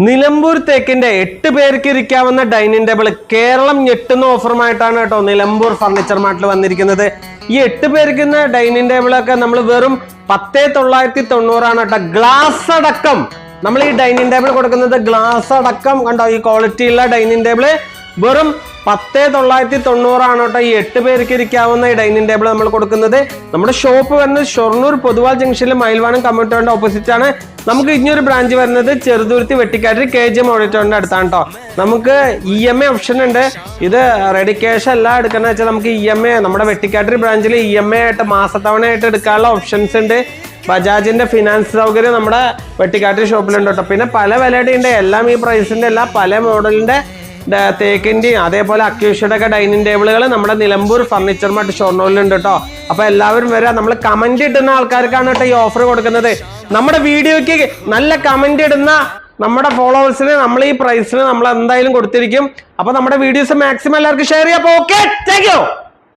നിലമ്പൂർ തേക്കിന്റെ 8 പേർക്ക് ഇരിക്കാവുന്ന dining table Keralam ഞെട്ടുന്ന ഓഫറുമായിട്ടാണ് കേട്ടോ Nilambur furniture മാർട്ടിൽ വന്നിരിക്കുന്നത്. ഈ 8 പേർക്കുന്ന ഡൈനിങ് ടേബിളൊക്കെ നമ്മൾ വെറും 10,990 കേട്ടോ. ഗ്ലാസ് അടക്കം നമ്മൾ ഈ ഡൈനിങ് ടേബിൾ കൊടുക്കുന്നത് ഗ്ലാസ് അടക്കം കണ്ടോ. ഈ ക്വാളിറ്റി ഉള്ള ഡൈനിങ് ടേബിള് വെറും 10,990 കേട്ടോ. ഈ 8 പേർക്ക് ഇരിക്കാവുന്ന ഈ ഡൈനിങ് ടേബിൾ നമ്മൾ കൊടുക്കുന്നത്. നമ്മുടെ ഷോപ്പ് വരുന്നത് ഷൊർണൂർ പൊതുവാൾ ജംഗ്ഷനിലെ മയിൽവാനം കമ്മ്യൂണിറ്ററിന്റെ ഓപ്പോസിറ്റ് ആണ്. നമുക്ക് ഇനിയൊരു ബ്രാഞ്ച് വരുന്നത് ചെറുതുരുത്തി വെട്ടിക്കാട്ടിൽ KGM ഓഡിറ്റോറിന്റെ അടുത്താണ് കേട്ടോ. നമുക്ക് EMI ഓപ്ഷൻ ഉണ്ട്. ഇത് റെഡി ക്യാഷ് അല്ല എടുക്കുന്ന വെച്ചാൽ നമുക്ക് EMI നമ്മുടെ വെട്ടിക്കാട്ടിൽ ബ്രാഞ്ചിൽ EMI ആയിട്ട് മാസത്തവണയായിട്ട് എടുക്കാനുള്ള ഓപ്ഷൻസ് ഉണ്ട്. ബജാജിന്റെ ഫിനാൻസ് സൗകര്യം നമ്മുടെ വെട്ടിക്കാട്ടിൽ ഷോപ്പിലുണ്ട് കേട്ടോ. പിന്നെ പല വിലയുടെ ഉണ്ട്. എല്ലാം ഈ പ്രൈസിന്റെ അല്ല, പല മോഡലിന്റെ തേക്കിന്റെയും അതേപോലെ അക്യൂഷയുടെ ഒക്കെ ഡൈനിങ് ടേബിളുകൾ നമ്മുടെ നിലമ്പൂർ ഫർണിച്ചർ മാർട്ട് ഷൊർണൂരിലുണ്ട് കേട്ടോ. അപ്പൊ എല്ലാവരും വരാം. നമ്മൾ കമന്റ് ഇടുന്ന ആൾക്കാർക്കാണ് കേട്ടോ ഈ ഓഫർ കൊടുക്കുന്നത്. നമ്മുടെ വീഡിയോയ്ക്ക് നല്ല കമന്റ് ഇടുന്ന നമ്മുടെ ഫോളോവേഴ്സിന് നമ്മൾ ഈ പ്രൈസിന് നമ്മൾ എന്തായാലും കൊടുത്തിരിക്കും. അപ്പൊ നമ്മുടെ വീഡിയോസ് മാക്സിമം എല്ലാവർക്കും ഷെയർ ചെയ്യാം. Okay, thank you.